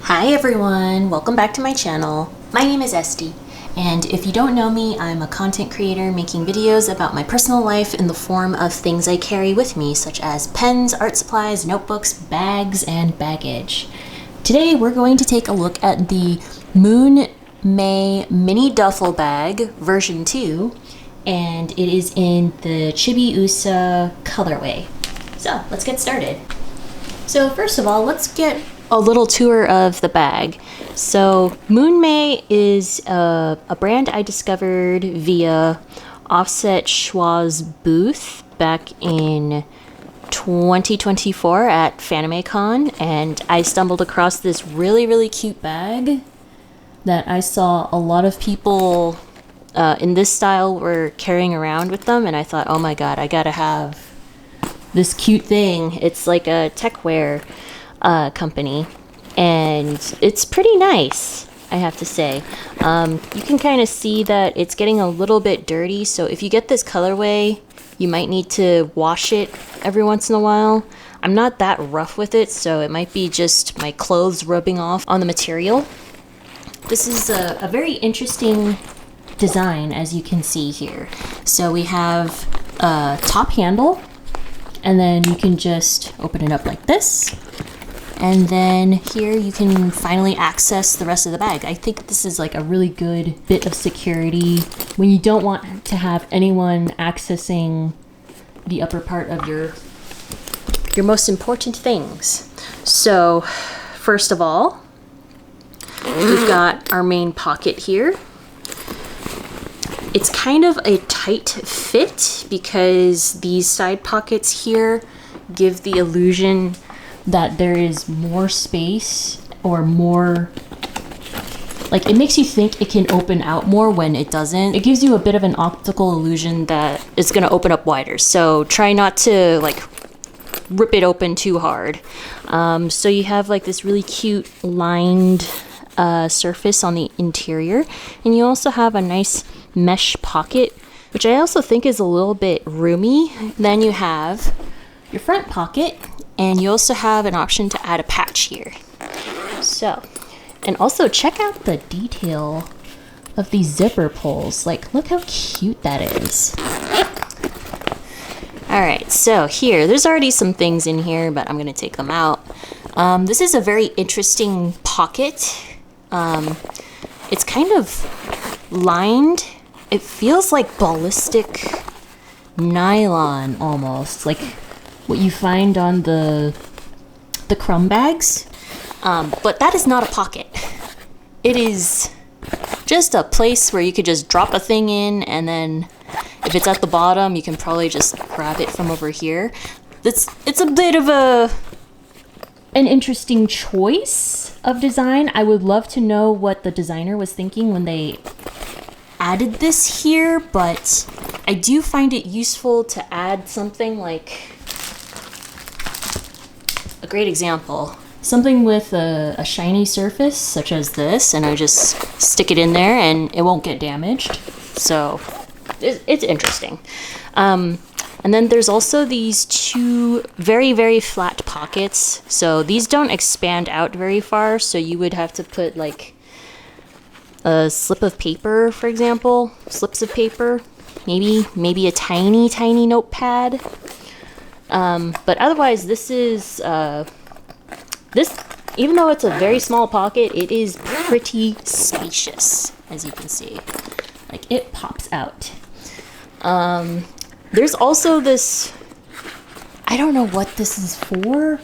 Hi everyone, welcome back to my channel. My name is Esty, and if you don't know me, I'm a content creator making videos about my personal life in the form of things I carry with me, such as pens, art supplies, notebooks, bags, and baggage. Today we're going to take a look at the Moonmay Mini Duffle Bag version 2, and it is in the Chibi Usa colorway. So let's get started. So first of all, let's get a little tour of the bag. So Moonmay is a brand I discovered via Offset Schwa's booth back in 2024 at FanimeCon, and I stumbled across this really cute bag that I saw a lot of people in this style were carrying around with them, and I thought, oh my god, I gotta have this cute thing. It's like a techwear company, and it's pretty nice, I have to say. You can kind of see that it's getting a little bit dirty, so if you get this colorway, you might need to wash it every once in a while. I'm not that rough with it, so it might be just my clothes rubbing off on the material. This is a very interesting design, as you can see here. So we have a top handle, and then you can just open it up like this. And then here you can finally access the rest of the bag. I think this is like a really good bit of security when you don't want to have anyone accessing the upper part of your most important things. So first of all, we've got our main pocket here. It's kind of a tight fit because these side pockets here give the illusion that there is more space, or more, like, it makes you think it can open out more when it doesn't. It gives you a bit of an optical illusion that it's gonna open up wider, so try not to like rip it open too hard. So you have like this really cute lined surface on the interior, and you also have a nice mesh pocket, which I also think is a little bit roomy. Then you have your front pocket, and you also have an option to add a patch here. So, and also check out the detail of these zipper pulls. Like, look how cute that is. Alright, so here, there's already some things in here, but I'm gonna take them out. This is a very interesting pocket. It's kind of lined. It feels like ballistic nylon almost, like what you find on the crumb bags. But that is not a pocket. It is just a place where you could just drop a thing in, and then if it's at the bottom, you can probably just grab it from over here. It's a bit of an interesting choice of design. I would love to know what the designer was thinking when they added this here, but I do find it useful to add something like a great example. Something with a shiny surface, such as this, and I just stick it in there and it won't get damaged. So it's interesting. And then there's also these two very flat pockets. So these don't expand out very far, so you would have to put like a slip of paper, for example, slips of paper, maybe a tiny notepad. But otherwise, this is even though it's a very small pocket, it is pretty spacious, as you can see. Like, it pops out. There's also this, I don't know what this is for.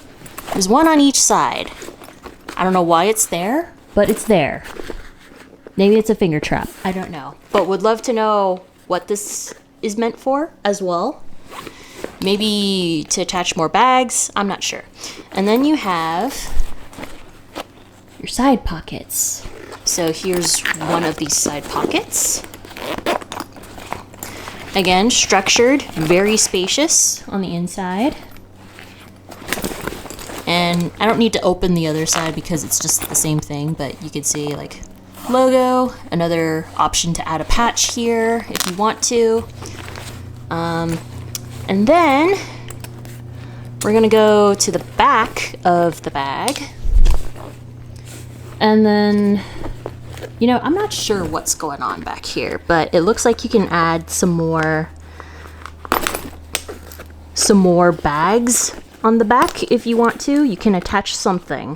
There's one on each side. I don't know why it's there, but it's there. Maybe it's a finger trap. I don't know. But would love to know what this is meant for as well. Maybe to attach more bags. I'm not sure. And then you have your side pockets. So here's one of these side pockets. Again, structured, very spacious on the inside. And I don't need to open the other side because it's just the same thing, but you could see like logo, another option to add a patch here if you want to. And then we're gonna go to the back of the bag. And then, you know, I'm not sure what's going on back here, but it looks like you can add some more bags on the back if you want to. You can attach something.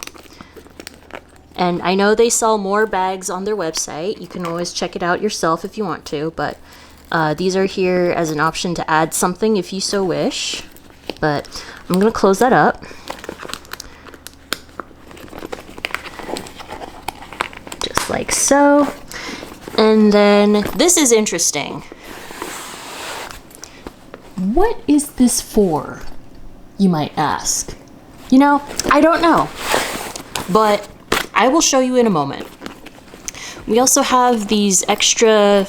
And I know they sell more bags on their website. You can always check it out yourself if you want to, but these are here as an option to add something if you so wish. But I'm gonna close that up. Just like so. And then this is interesting. What is this for, you might ask? You know, I don't know, but I will show you in a moment. We also have these extra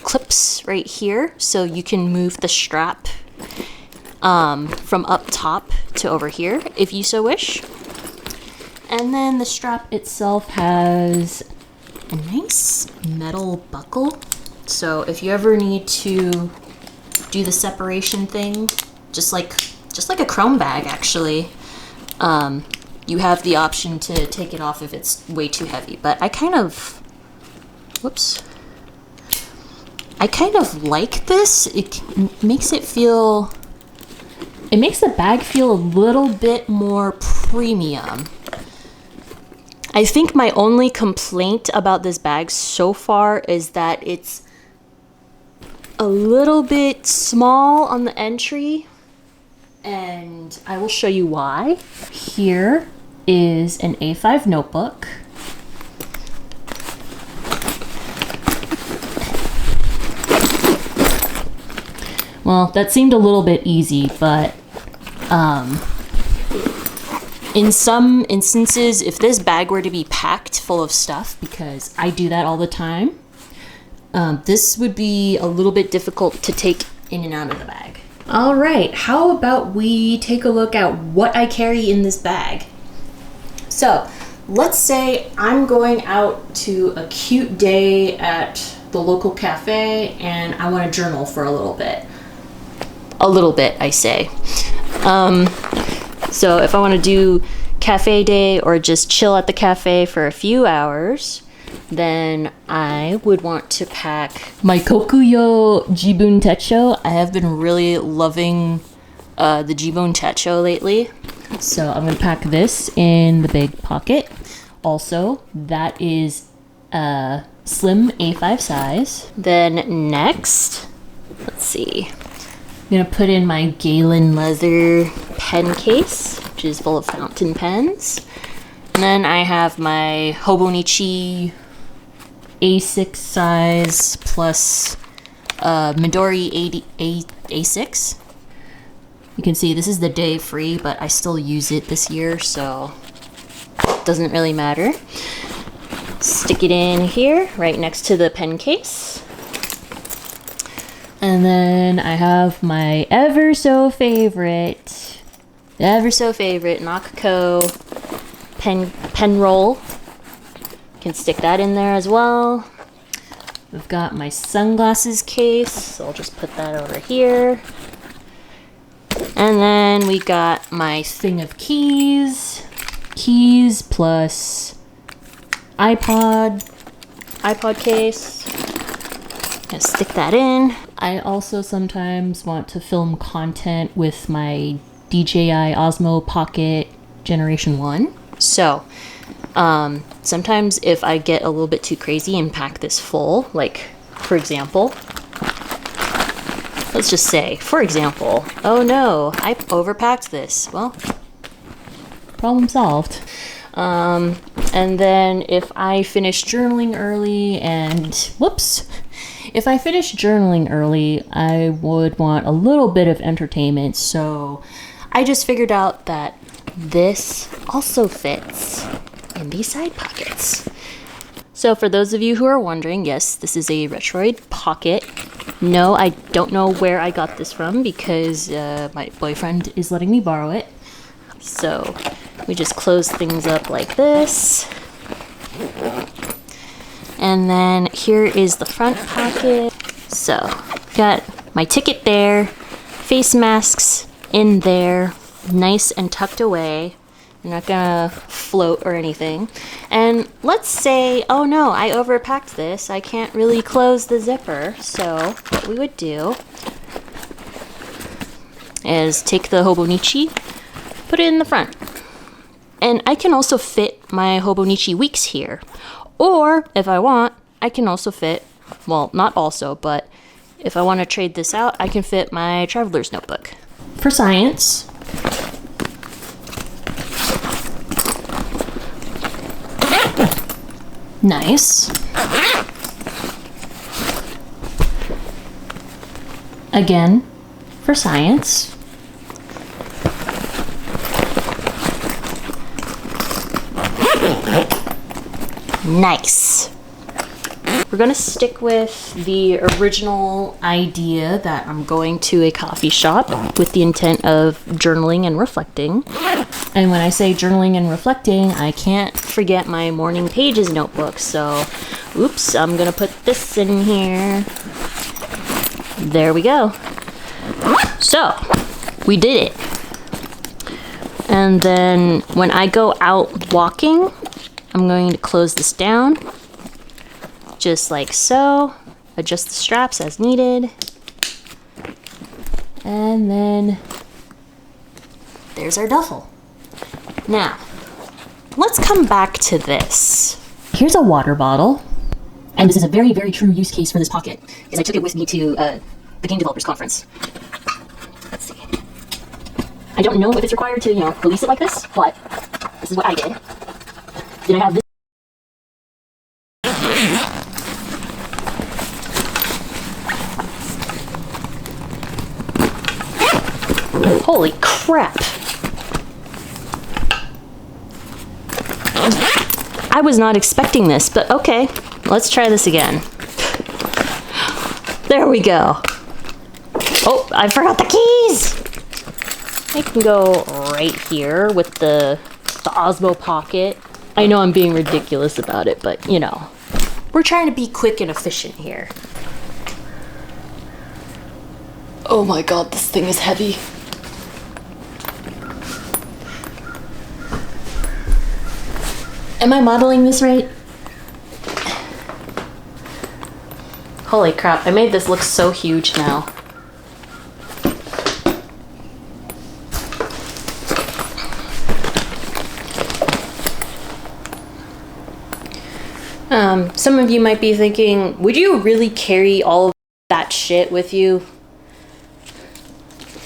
clips right here, so you can move the strap from up top to over here if you so wish. And then the strap itself has a nice metal buckle. So if you ever need to do the separation thing, just like a chrome bag actually, you have the option to take it off if it's way too heavy. But I kind of like this. It makes the bag feel a little bit more premium. I think my only complaint about this bag so far is that it's a little bit small on the entry, and I will show you why. Here is an A5 notebook. Well, that seemed a little bit easy, but in some instances, if this bag were to be packed full of stuff, because I do that all the time, this would be a little bit difficult to take in and out of the bag. All right, how about we take a look at what I carry in this bag? So let's say I'm going out to a cute day at the local cafe and I want to journal for a little bit. A little bit, I say. So if I want to do cafe day or just chill at the cafe for a few hours, then I would want to pack my Kokuyo Jibun Techo. I have been really loving the Jibun Techo lately. So I'm going to pack this in the big pocket. Also, that is a slim A5 size. Then next, let's see. I'm going to put in my Galen leather pen case, which is full of fountain pens. And then I have my Hobonichi A6 size plus Midori A6. You can see this is the day free, but I still use it this year, so it doesn't really matter. Stick it in here, right next to the pen case. And then I have my ever so favorite Nakako pen roll. Can stick that in there as well. We've got my sunglasses case, so I'll just put that over here. And then we got my thing of keys plus iPod case. Gonna stick that in. I also sometimes want to film content with my DJI Osmo Pocket Generation 1. So, sometimes if I get a little bit too crazy and pack this full, like, for example, let's just say, oh no, I overpacked this. Well, problem solved. And then if I finish journaling early I would want a little bit of entertainment. So I just figured out that this also fits in these side pockets. So for those of you who are wondering, yes, this is a Retroid Pocket. No, I don't know where I got this from because my boyfriend is letting me borrow it. So we just close things up like this. And then here is the front pocket. So got my ticket there, face masks in there, nice and tucked away. I'm not gonna float or anything. And let's say, oh no, I overpacked this. I can't really close the zipper. So what we would do is take the Hobonichi, put it in the front. And I can also fit my Hobonichi weeks here. Or if I want, I can also fit, well, not also, but if I want to trade this out, I can fit my traveler's notebook. For science, nice. Again, for science. Nice. We're gonna stick with the original idea that I'm going to a coffee shop with the intent of journaling and reflecting. And when I say journaling and reflecting, I can't forget my morning pages notebook. So, oops, I'm gonna put this in here. There we go. So, we did it. And then when I go out walking, I'm going to close this down. Just like so. Adjust the straps as needed. And then there's our duffel. Now, let's come back to this. Here's a water bottle. And this is a very, very true use case for this pocket, because I took it with me to the Game Developers Conference. Let's see. I don't know if it's required to, release it like this, but this is what I did. Then I have this. Holy crap. I was not expecting this, but okay. Let's try this again. There we go. Oh, I forgot the keys! I can go right here with the Osmo Pocket. I know I'm being ridiculous about it, but we're trying to be quick and efficient here. Oh my god, this thing is heavy. Am I modeling this right? Holy crap, I made this look so huge now. Some of you might be thinking, would you really carry all of that shit with you?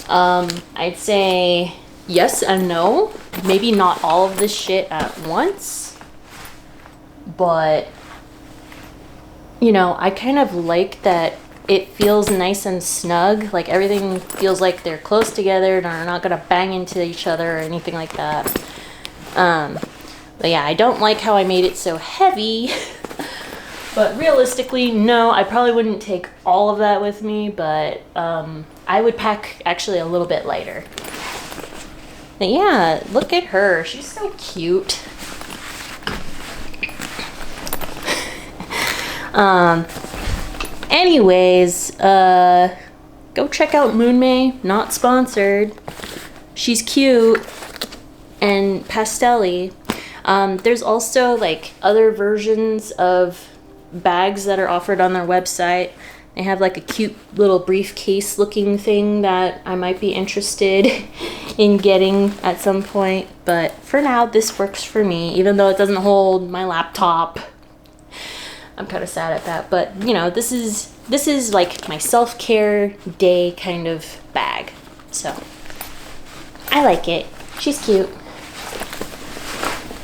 I'd say yes and no. Maybe not all of this shit at once. But, I kind of like that it feels nice and snug. Like everything feels like they're close together and are not gonna bang into each other or anything like that. But yeah, I don't like how I made it so heavy. But realistically, no, I probably wouldn't take all of that with me, but I would pack actually a little bit lighter. But yeah, look at her. She's so cute. Anyways, go check out Moonmay. Not sponsored. She's cute and pastel-y. There's also like other versions of bags that are offered on their website. They have like a cute little briefcase looking thing that I might be interested in getting at some point. But for now, this works for me, even though it doesn't hold my laptop. I'm kind of sad at that, but this is like my self-care day kind of bag. So I like it. She's cute.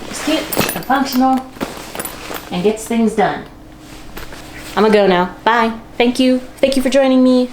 She's cute and functional and gets things done. I'm gonna go now. Bye. Thank you. Thank you for joining me.